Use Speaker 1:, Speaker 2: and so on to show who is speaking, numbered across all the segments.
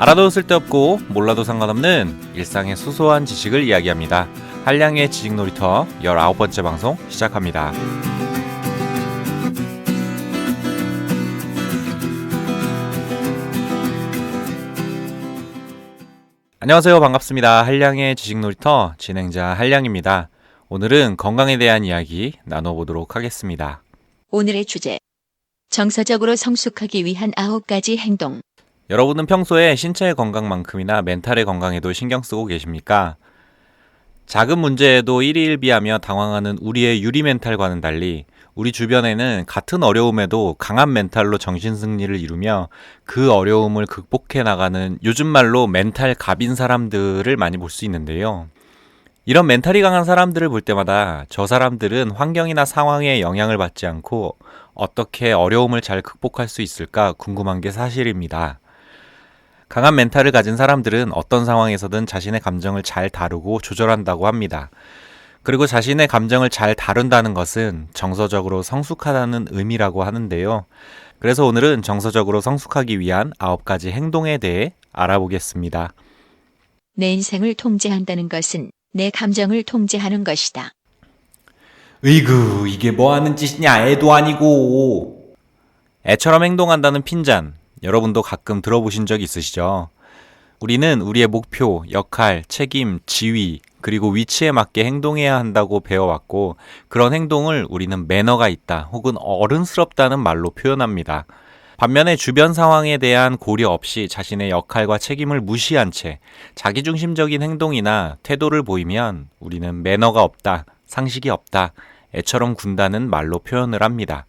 Speaker 1: 알아도 쓸데없고 몰라도 상관없는 일상의 소소한 지식을 이야기합니다. 한량의 지식놀이터 19번째 방송 시작합니다. 안녕하세요. 반갑습니다. 한량의 지식놀이터 진행자 한량입니다. 오늘은 건강에 대한 이야기 나눠보도록 하겠습니다.
Speaker 2: 오늘의 주제, 정서적으로 성숙하기 위한 9가지 행동.
Speaker 1: 여러분은 평소에 신체의 건강만큼이나 멘탈의 건강에도 신경 쓰고 계십니까? 작은 문제에도 일희일비하며 당황하는 우리의 유리 멘탈과는 달리 우리 주변에는 같은 어려움에도 강한 멘탈로 정신승리를 이루며 그 어려움을 극복해 나가는 요즘 말로 멘탈 갑인 사람들을 많이 볼 수 있는데요. 이런 멘탈이 강한 사람들을 볼 때마다 저 사람들은 환경이나 상황에 영향을 받지 않고 어떻게 어려움을 잘 극복할 수 있을까 궁금한 게 사실입니다. 강한 멘탈을 가진 사람들은 어떤 상황에서든 자신의 감정을 잘 다루고 조절한다고 합니다. 그리고 자신의 감정을 잘 다룬다는 것은 정서적으로 성숙하다는 의미라고 하는데요. 그래서 오늘은 정서적으로 성숙하기 위한 9가지 행동에 대해 알아보겠습니다.
Speaker 2: 내 인생을 통제한다는 것은 내 감정을 통제하는 것이다.
Speaker 1: 으이구, 이게 뭐 하는 짓이냐, 애도 아니고. 애처럼 행동한다는 핀잔, 여러분도 가끔 들어보신 적 있으시죠? 우리는 우리의 목표, 역할, 책임, 지위, 그리고 위치에 맞게 행동해야 한다고 배워왔고, 그런 행동을 우리는 매너가 있다 혹은 어른스럽다는 말로 표현합니다. 반면에 주변 상황에 대한 고려 없이 자신의 역할과 책임을 무시한 채 자기중심적인 행동이나 태도를 보이면 우리는 매너가 없다, 상식이 없다, 애처럼 군다는 말로 표현을 합니다.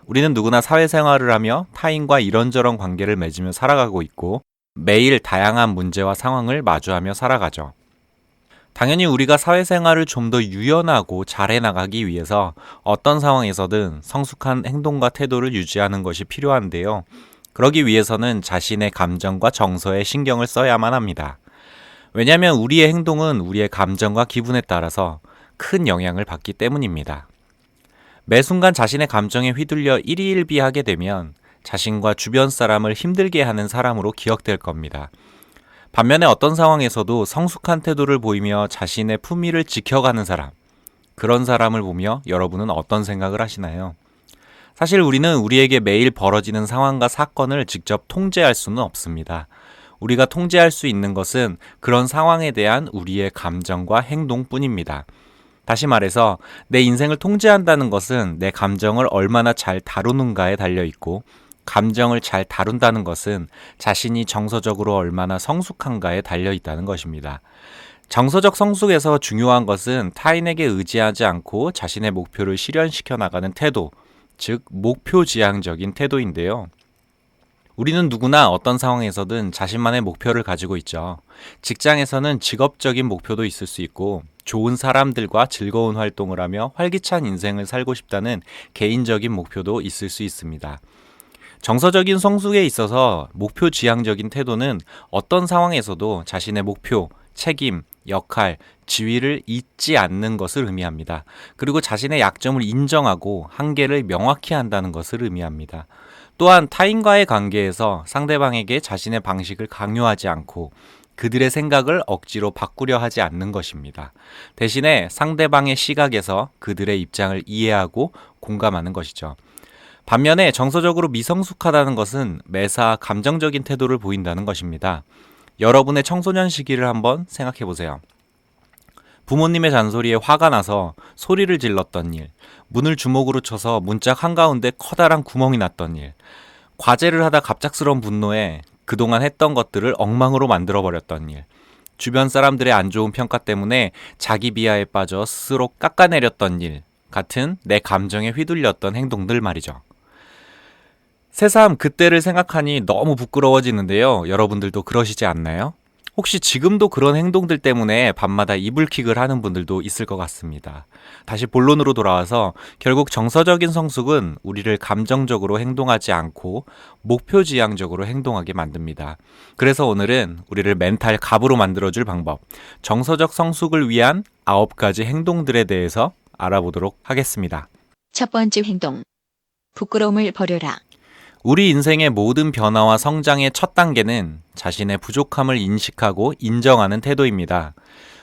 Speaker 1: 우리는 누구나 사회생활을 하며 타인과 이런저런 관계를 맺으며 살아가고 있고 매일 다양한 문제와 상황을 마주하며 살아가죠. 당연히 우리가 사회생활을 좀 더 유연하고 잘 해나가기 위해서 어떤 상황에서든 성숙한 행동과 태도를 유지하는 것이 필요한데요. 그러기 위해서는 자신의 감정과 정서에 신경을 써야만 합니다. 왜냐하면 우리의 행동은 우리의 감정과 기분에 따라서 큰 영향을 받기 때문입니다. 매 순간 자신의 감정에 휘둘려 일희일비하게 되면 자신과 주변 사람을 힘들게 하는 사람으로 기억될 겁니다. 반면에 어떤 상황에서도 성숙한 태도를 보이며 자신의 품위를 지켜가는 사람, 그런 사람을 보며 여러분은 어떤 생각을 하시나요? 사실 우리는 우리에게 매일 벌어지는 상황과 사건을 직접 통제할 수는 없습니다. 우리가 통제할 수 있는 것은 그런 상황에 대한 우리의 감정과 행동뿐입니다. 다시 말해서 내 인생을 통제한다는 것은 내 감정을 얼마나 잘 다루는가에 달려있고 감정을 잘 다룬다는 것은 자신이 정서적으로 얼마나 성숙한가에 달려있다는 것입니다. 정서적 성숙에서 중요한 것은 타인에게 의지하지 않고 자신의 목표를 실현시켜 나가는 태도, 즉 목표지향적인 태도인데요. 우리는 누구나 어떤 상황에서든 자신만의 목표를 가지고 있죠. 직장에서는 직업적인 목표도 있을 수 있고 좋은 사람들과 즐거운 활동을 하며 활기찬 인생을 살고 싶다는 개인적인 목표도 있을 수 있습니다. 정서적인 성숙에 있어서 목표 지향적인 태도는 어떤 상황에서도 자신의 목표, 책임, 역할, 지위를 잊지 않는 것을 의미합니다. 그리고 자신의 약점을 인정하고 한계를 명확히 한다는 것을 의미합니다. 또한 타인과의 관계에서 상대방에게 자신의 방식을 강요하지 않고 그들의 생각을 억지로 바꾸려 하지 않는 것입니다. 대신에 상대방의 시각에서 그들의 입장을 이해하고 공감하는 것이죠. 반면에 정서적으로 미성숙하다는 것은 매사 감정적인 태도를 보인다는 것입니다. 여러분의 청소년 시기를 한번 생각해 보세요. 부모님의 잔소리에 화가 나서 소리를 질렀던 일, 문을 주먹으로 쳐서 문짝 한가운데 커다란 구멍이 났던 일, 과제를 하다 갑작스러운 분노에 그동안 했던 것들을 엉망으로 만들어버렸던 일, 주변 사람들의 안 좋은 평가 때문에 자기 비하에 빠져 스스로 깎아내렸던 일 같은 내 감정에 휘둘렸던 행동들 말이죠. 새삼 그때를 생각하니 너무 부끄러워지는데요. 여러분들도 그러시지 않나요? 혹시 지금도 그런 행동들 때문에 밤마다 이불킥을 하는 분들도 있을 것 같습니다. 다시 본론으로 돌아와서 결국 정서적인 성숙은 우리를 감정적으로 행동하지 않고 목표지향적으로 행동하게 만듭니다. 그래서 오늘은 우리를 멘탈 갑으로 만들어줄 방법, 정서적 성숙을 위한 9가지 행동들에 대해서 알아보도록 하겠습니다.
Speaker 2: 첫 번째 행동, 부끄러움을 버려라.
Speaker 1: 우리 인생의 모든 변화와 성장의 첫 단계는 자신의 부족함을 인식하고 인정하는 태도입니다.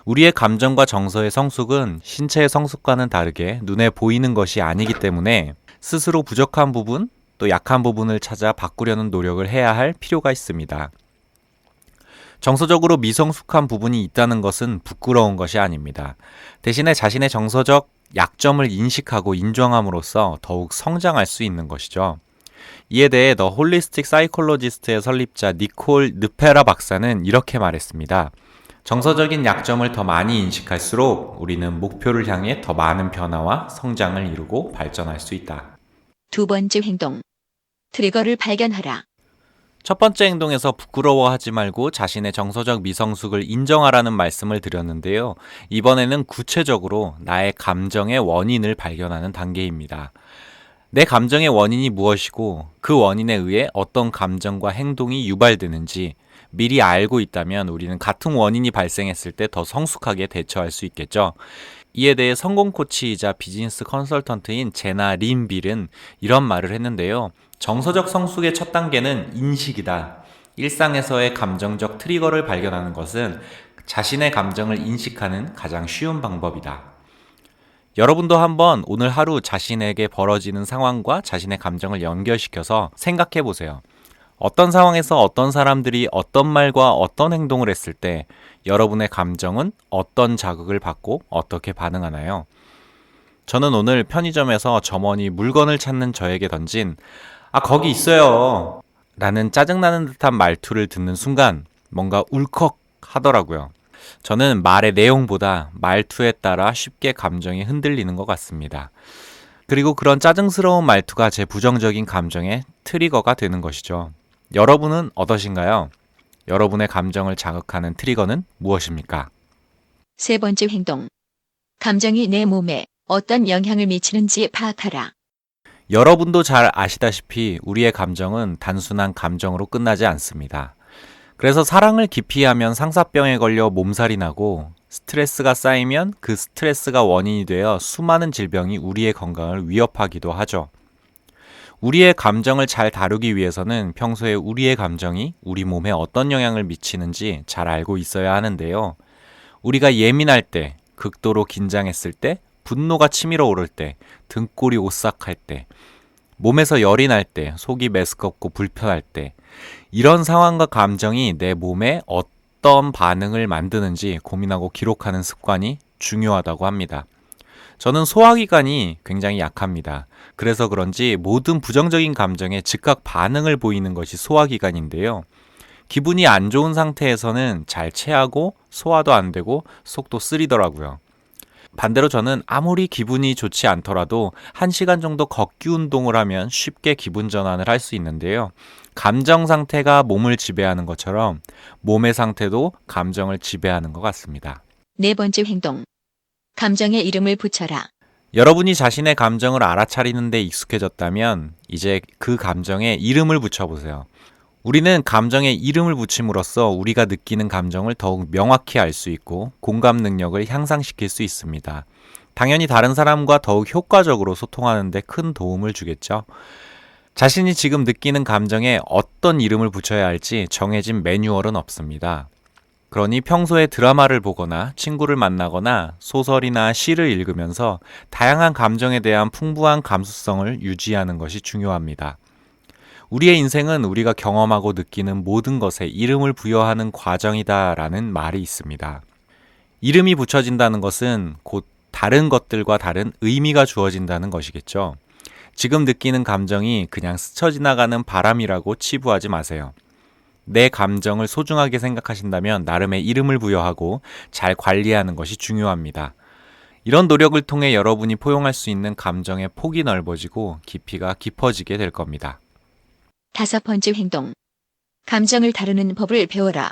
Speaker 1: 우리의 감정과 정서의 성숙은 신체의 성숙과는 다르게 눈에 보이는 것이 아니기 때문에 스스로 부족한 부분, 또 약한 부분을 찾아 바꾸려는 노력을 해야 할 필요가 있습니다. 정서적으로 미성숙한 부분이 있다는 것은 부끄러운 것이 아닙니다. 대신에 자신의 정서적 약점을 인식하고 인정함으로써 더욱 성장할 수 있는 것이죠. 이에 대해 더 홀리스틱 사이콜로지스트의 설립자 니콜 느페라 박사는 이렇게 말했습니다. 정서적인 약점을 더 많이 인식할수록 우리는 목표를 향해 더 많은 변화와 성장을 이루고 발전할 수 있다.
Speaker 2: 두 번째 행동. 트리거를 발견하라.
Speaker 1: 첫 번째 행동에서 부끄러워하지 말고 자신의 정서적 미성숙을 인정하라는 말씀을 드렸는데요. 이번에는 구체적으로 나의 감정의 원인을 발견하는 단계입니다. 내 감정의 원인이 무엇이고 그 원인에 의해 어떤 감정과 행동이 유발되는지 미리 알고 있다면 우리는 같은 원인이 발생했을 때 더 성숙하게 대처할 수 있겠죠. 이에 대해 성공 코치이자 비즈니스 컨설턴트인 제나 린빌은 이런 말을 했는데요. 정서적 성숙의 첫 단계는 인식이다. 일상에서의 감정적 트리거를 발견하는 것은 자신의 감정을 인식하는 가장 쉬운 방법이다. 여러분도 한번 오늘 하루 자신에게 벌어지는 상황과 자신의 감정을 연결시켜서 생각해 보세요. 어떤 상황에서 어떤 사람들이 어떤 말과 어떤 행동을 했을 때 여러분의 감정은 어떤 자극을 받고 어떻게 반응하나요? 저는 오늘 편의점에서 점원이 물건을 찾는 저에게 던진 거기 있어요 라는 짜증나는 듯한 말투를 듣는 순간 뭔가 울컥 하더라고요. 저는 말의 내용보다 말투에 따라 쉽게 감정이 흔들리는 것 같습니다. 그리고 그런 짜증스러운 말투가 제 부정적인 감정의 트리거가 되는 것이죠. 여러분은 어떠신가요? 여러분의 감정을 자극하는 트리거는 무엇입니까?
Speaker 2: 세 번째 행동. 감정이 내 몸에 어떤 영향을 미치는지 파악하라.
Speaker 1: 여러분도 잘 아시다시피 우리의 감정은 단순한 감정으로 끝나지 않습니다. 그래서 사랑을 기피하면 상사병에 걸려 몸살이 나고 스트레스가 쌓이면 그 스트레스가 원인이 되어 수많은 질병이 우리의 건강을 위협하기도 하죠. 우리의 감정을 잘 다루기 위해서는 평소에 우리의 감정이 우리 몸에 어떤 영향을 미치는지 잘 알고 있어야 하는데요. 우리가 예민할 때, 극도로 긴장했을 때, 분노가 치밀어 오를 때, 등골이 오싹할 때, 몸에서 열이 날 때, 속이 메스껍고 불편할 때, 이런 상황과 감정이 내 몸에 어떤 반응을 만드는지 고민하고 기록하는 습관이 중요하다고 합니다. 저는 소화기관이 굉장히 약합니다. 그래서 그런지 모든 부정적인 감정에 즉각 반응을 보이는 것이 소화기관인데요. 기분이 안 좋은 상태에서는 잘 체하고 소화도 안 되고 속도 쓰리더라고요. 반대로 저는 아무리 기분이 좋지 않더라도 1시간 정도 걷기 운동을 하면 쉽게 기분 전환을 할 수 있는데요. 감정 상태가 몸을 지배하는 것처럼 몸의 상태도 감정을 지배하는 것 같습니다.
Speaker 2: 네 번째 행동. 감정에 이름을 붙여라.
Speaker 1: 여러분이 자신의 감정을 알아차리는 데 익숙해졌다면 이제 그 감정에 이름을 붙여보세요. 우리는 감정에 이름을 붙임으로써 우리가 느끼는 감정을 더욱 명확히 알 수 있고 공감 능력을 향상시킬 수 있습니다. 당연히 다른 사람과 더욱 효과적으로 소통하는 데 큰 도움을 주겠죠. 자신이 지금 느끼는 감정에 어떤 이름을 붙여야 할지 정해진 매뉴얼은 없습니다. 그러니 평소에 드라마를 보거나 친구를 만나거나 소설이나 시를 읽으면서 다양한 감정에 대한 풍부한 감수성을 유지하는 것이 중요합니다. 우리의 인생은 우리가 경험하고 느끼는 모든 것에 이름을 부여하는 과정이다라는 말이 있습니다. 이름이 붙여진다는 것은 곧 다른 것들과 다른 의미가 주어진다는 것이겠죠. 지금 느끼는 감정이 그냥 스쳐 지나가는 바람이라고 치부하지 마세요. 내 감정을 소중하게 생각하신다면 나름의 이름을 부여하고 잘 관리하는 것이 중요합니다. 이런 노력을 통해 여러분이 포용할 수 있는 감정의 폭이 넓어지고 깊이가 깊어지게 될 겁니다.
Speaker 2: 다섯 번째 행동. 감정을 다루는 법을 배워라.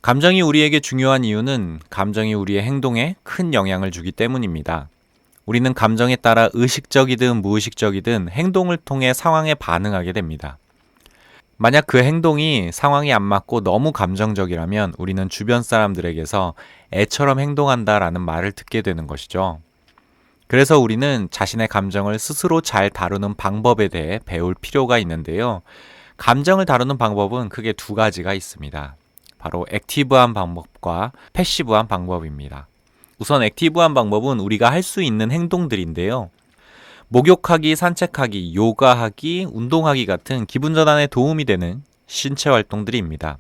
Speaker 1: 감정이 우리에게 중요한 이유는 감정이 우리의 행동에 큰 영향을 주기 때문입니다. 우리는 감정에 따라 의식적이든 무의식적이든 행동을 통해 상황에 반응하게 됩니다. 만약 그 행동이 상황이 안 맞고 너무 감정적이라면 우리는 주변 사람들에게서 애처럼 행동한다라는 말을 듣게 되는 것이죠. 그래서 우리는 자신의 감정을 스스로 잘 다루는 방법에 대해 배울 필요가 있는데요. 감정을 다루는 방법은 크게 두 가지가 있습니다. 바로 액티브한 방법과 패시브한 방법입니다. 우선 액티브한 방법은 우리가 할 수 있는 행동들인데요. 목욕하기, 산책하기, 요가하기, 운동하기 같은 기분 전환에 도움이 되는 신체 활동들입니다.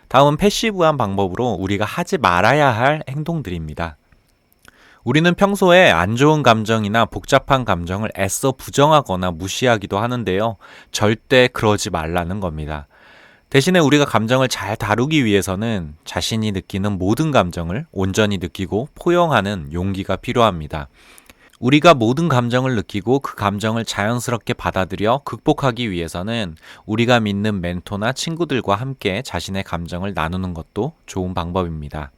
Speaker 1: 다음은 패시브한 방법으로 우리가 하지 말아야 할 행동들입니다. 우리는 평소에 안 좋은 감정이나 복잡한 감정을 애써 부정하거나 무시하기도 하는데요. 절대 그러지 말라는 겁니다. 대신에 우리가 감정을 잘 다루기 위해서는 자신이 느끼는 모든 감정을 온전히 느끼고 포용하는 용기가 필요합니다. 우리가 모든 감정을 느끼고 그 감정을 자연스럽게 받아들여 극복하기 위해서는 우리가 믿는 멘토나 친구들과 함께 자신의 감정을 나누는 것도 좋은 방법입니다.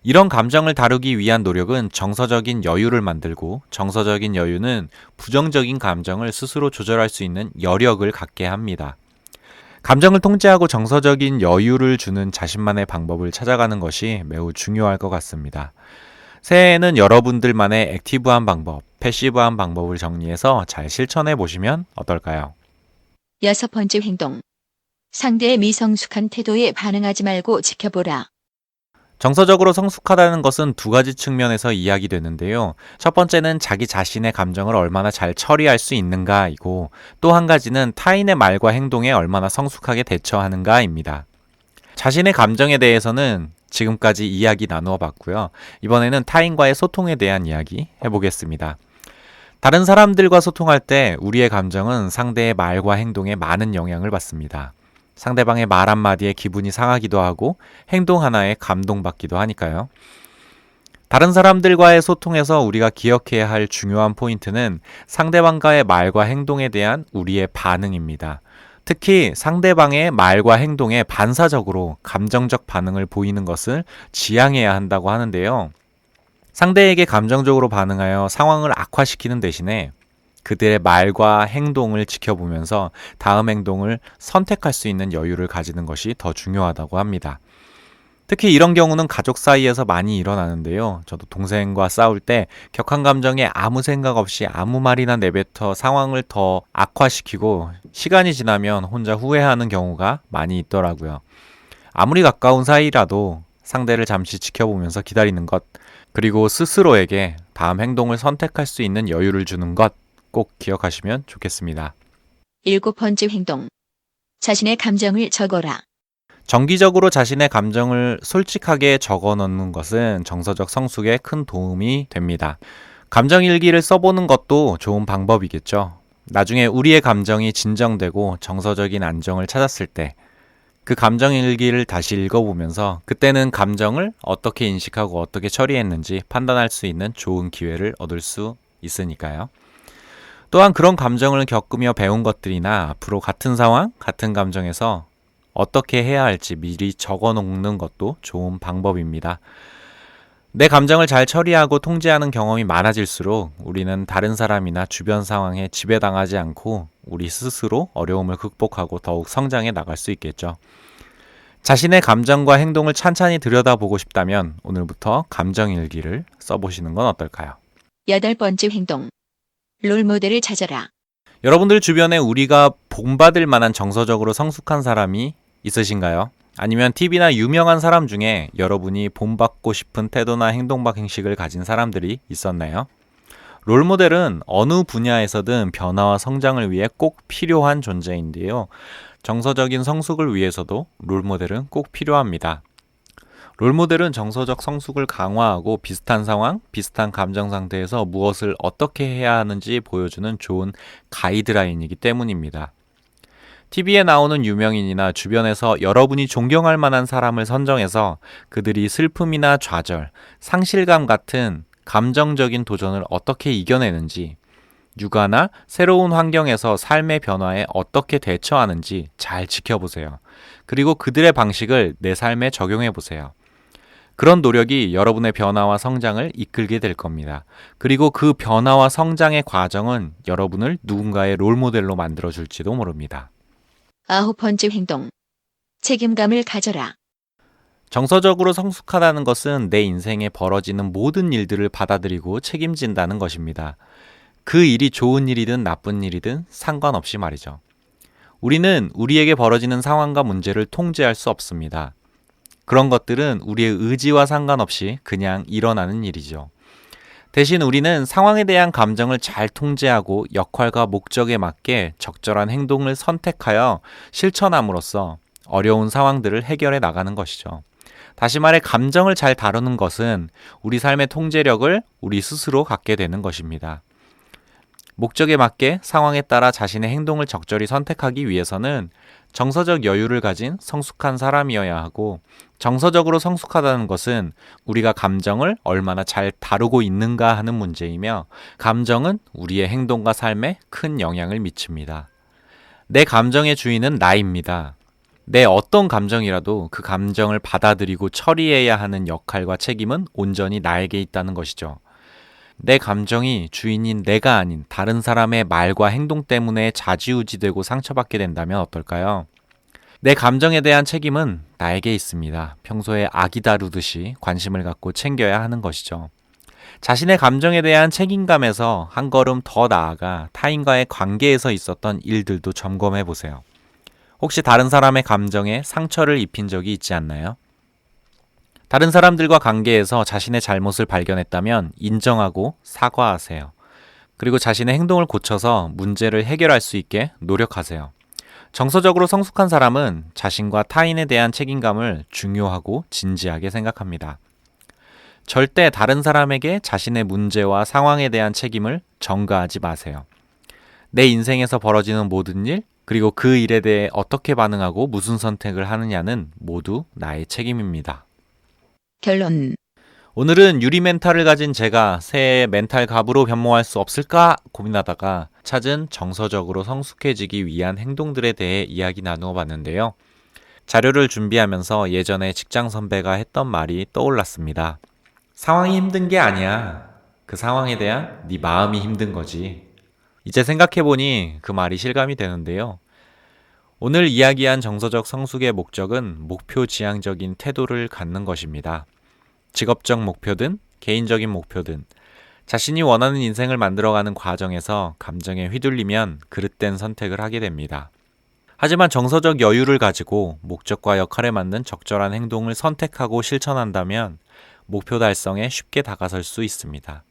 Speaker 1: 이런 감정을 다루기 위한 노력은 정서적인 여유를 만들고, 정서적인 여유는 부정적인 감정을 스스로 조절할 수 있는 여력을 갖게 합니다. 감정을 통제하고 정서적인 여유를 주는 자신만의 방법을 찾아가는 것이 매우 중요할 것 같습니다. 새해에는 여러분들만의 액티브한 방법, 패시브한 방법을 정리해서 잘 실천해 보시면 어떨까요?
Speaker 2: 6번째 행동. 상대의 미성숙한 태도에 반응하지 말고 지켜보라.
Speaker 1: 정서적으로 성숙하다는 것은 두 가지 측면에서 이야기되는데요. 첫 번째는 자기 자신의 감정을 얼마나 잘 처리할 수 있는가이고, 또 한 가지는 타인의 말과 행동에 얼마나 성숙하게 대처하는가입니다. 자신의 감정에 대해서는 지금까지 이야기 나누어 봤고요. 이번에는 타인과의 소통에 대한 이야기 해보겠습니다. 다른 사람들과 소통할 때 우리의 감정은 상대의 말과 행동에 많은 영향을 받습니다. 상대방의 말 한마디에 기분이 상하기도 하고 행동 하나에 감동받기도 하니까요. 다른 사람들과의 소통에서 우리가 기억해야 할 중요한 포인트는 상대방과의 말과 행동에 대한 우리의 반응입니다. 특히 상대방의 말과 행동에 반사적으로 감정적 반응을 보이는 것을 지양해야 한다고 하는데요. 상대에게 감정적으로 반응하여 상황을 악화시키는 대신에 그들의 말과 행동을 지켜보면서 다음 행동을 선택할 수 있는 여유를 가지는 것이 더 중요하다고 합니다. 특히 이런 경우는 가족 사이에서 많이 일어나는데요. 저도 동생과 싸울 때 격한 감정에 아무 생각 없이 아무 말이나 내뱉어 상황을 더 악화시키고 시간이 지나면 혼자 후회하는 경우가 많이 있더라고요. 아무리 가까운 사이라도 상대를 잠시 지켜보면서 기다리는 것, 그리고 스스로에게 다음 행동을 선택할 수 있는 여유를 주는 것 꼭 기억하시면 좋겠습니다.
Speaker 2: 7번째 행동. 자신의 감정을 적어라.
Speaker 1: 정기적으로 자신의 감정을 솔직하게 적어 넣는 것은 정서적 성숙에 큰 도움이 됩니다. 감정 일기를 써보는 것도 좋은 방법이겠죠. 나중에 우리의 감정이 진정되고 정서적인 안정을 찾았을 때 그 감정 일기를 다시 읽어보면서 그때는 감정을 어떻게 인식하고 어떻게 처리했는지 판단할 수 있는 좋은 기회를 얻을 수 있으니까요. 또한 그런 감정을 겪으며 배운 것들이나 앞으로 같은 상황, 같은 감정에서 어떻게 해야 할지 미리 적어 놓는 것도 좋은 방법입니다. 내 감정을 잘 처리하고 통제하는 경험이 많아질수록 우리는 다른 사람이나 주변 상황에 지배당하지 않고 우리 스스로 어려움을 극복하고 더욱 성장해 나갈 수 있겠죠. 자신의 감정과 행동을 찬찬히 들여다보고 싶다면 오늘부터 감정일기를 써보시는 건 어떨까요?
Speaker 2: 8번째 행동. 롤모델을 찾아라.
Speaker 1: 여러분들 주변에 우리가 본받을 만한 정서적으로 성숙한 사람이 있으신가요? 아니면 TV나 유명한 사람 중에 여러분이 본받고 싶은 태도나 행동 방식을 가진 사람들이 있었나요? 롤모델은 어느 분야에서든 변화와 성장을 위해 꼭 필요한 존재인데요. 정서적인 성숙을 위해서도 롤모델은 꼭 필요합니다. 롤모델은 정서적 성숙을 강화하고 비슷한 상황, 비슷한 감정 상태에서 무엇을 어떻게 해야 하는지 보여주는 좋은 가이드라인이기 때문입니다. TV에 나오는 유명인이나 주변에서 여러분이 존경할 만한 사람을 선정해서 그들이 슬픔이나 좌절, 상실감 같은 감정적인 도전을 어떻게 이겨내는지, 육아나 새로운 환경에서 삶의 변화에 어떻게 대처하는지 잘 지켜보세요. 그리고 그들의 방식을 내 삶에 적용해 보세요. 그런 노력이 여러분의 변화와 성장을 이끌게 될 겁니다. 그리고 그 변화와 성장의 과정은 여러분을 누군가의 롤모델로 만들어줄지도 모릅니다.
Speaker 2: 9번째 행동. 책임감을 가져라.
Speaker 1: 정서적으로 성숙하다는 것은 내 인생에 벌어지는 모든 일들을 받아들이고 책임진다는 것입니다. 그 일이 좋은 일이든 나쁜 일이든 상관없이 말이죠. 우리는 우리에게 벌어지는 상황과 문제를 통제할 수 없습니다. 그런 것들은 우리의 의지와 상관없이 그냥 일어나는 일이죠. 대신 우리는 상황에 대한 감정을 잘 통제하고 역할과 목적에 맞게 적절한 행동을 선택하여 실천함으로써 어려운 상황들을 해결해 나가는 것이죠. 다시 말해 감정을 잘 다루는 것은 우리 삶의 통제력을 우리 스스로 갖게 되는 것입니다. 목적에 맞게 상황에 따라 자신의 행동을 적절히 선택하기 위해서는 정서적 여유를 가진 성숙한 사람이어야 하고, 정서적으로 성숙하다는 것은 우리가 감정을 얼마나 잘 다루고 있는가 하는 문제이며, 감정은 우리의 행동과 삶에 큰 영향을 미칩니다. 내 감정의 주인은 나입니다. 내 어떤 감정이라도 그 감정을 받아들이고 처리해야 하는 역할과 책임은 온전히 나에게 있다는 것이죠. 내 감정이 주인인 내가 아닌 다른 사람의 말과 행동 때문에 좌지우지되고 상처받게 된다면 어떨까요? 내 감정에 대한 책임은 나에게 있습니다. 평소에 아기 다루듯이 관심을 갖고 챙겨야 하는 것이죠. 자신의 감정에 대한 책임감에서 한 걸음 더 나아가 타인과의 관계에서 있었던 일들도 점검해 보세요. 혹시 다른 사람의 감정에 상처를 입힌 적이 있지 않나요? 다른 사람들과 관계에서 자신의 잘못을 발견했다면 인정하고 사과하세요. 그리고 자신의 행동을 고쳐서 문제를 해결할 수 있게 노력하세요. 정서적으로 성숙한 사람은 자신과 타인에 대한 책임감을 중요하고 진지하게 생각합니다. 절대 다른 사람에게 자신의 문제와 상황에 대한 책임을 전가하지 마세요. 내 인생에서 벌어지는 모든 일, 그리고 그 일에 대해 어떻게 반응하고 무슨 선택을 하느냐는 모두 나의 책임입니다.
Speaker 2: 결론.
Speaker 1: 오늘은 유리 멘탈을 가진 제가 새해 멘탈 갑으로 변모할 수 없을까 고민하다가 찾은 정서적으로 성숙해지기 위한 행동들에 대해 이야기 나누어 봤는데요. 자료를 준비하면서 예전에 직장 선배가 했던 말이 떠올랐습니다. 상황이 힘든 게 아니야. 그 상황에 대한 네 마음이 힘든 거지. 이제 생각해보니 그 말이 실감이 되는데요. 오늘 이야기한 정서적 성숙의 목적은 목표 지향적인 태도를 갖는 것입니다. 직업적 목표든 개인적인 목표든 자신이 원하는 인생을 만들어가는 과정에서 감정에 휘둘리면 그릇된 선택을 하게 됩니다. 하지만 정서적 여유를 가지고 목적과 역할에 맞는 적절한 행동을 선택하고 실천한다면 목표 달성에 쉽게 다가설 수 있습니다.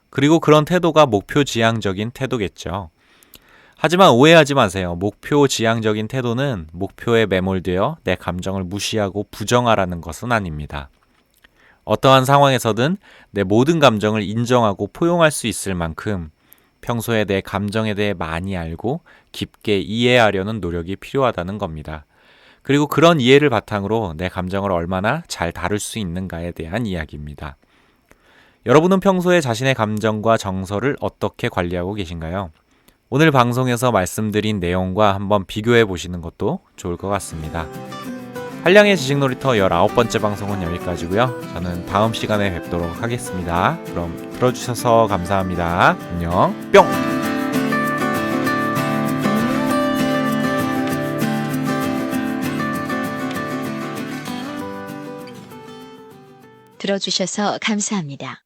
Speaker 1: 그리고 그런 태도가 목표 지향적인 태도겠죠. 하지만 오해하지 마세요. 목표 지향적인 태도는 목표에 매몰되어 내 감정을 무시하고 부정하라는 것은 아닙니다. 어떠한 상황에서든 내 모든 감정을 인정하고 포용할 수 있을 만큼 평소에 내 감정에 대해 많이 알고 깊게 이해하려는 노력이 필요하다는 겁니다. 그리고 그런 이해를 바탕으로 내 감정을 얼마나 잘 다룰 수 있는가에 대한 이야기입니다. 여러분은 평소에 자신의 감정과 정서를 어떻게 관리하고 계신가요? 오늘 방송에서 말씀드린 내용과 한번 비교해 보시는 것도 좋을 것 같습니다. 한량의 지식놀이터 19번째 방송은 여기까지고요. 저는 다음 시간에 뵙도록 하겠습니다. 그럼 들어주셔서 감사합니다. 안녕, 뿅!
Speaker 2: 들어주셔서 감사합니다.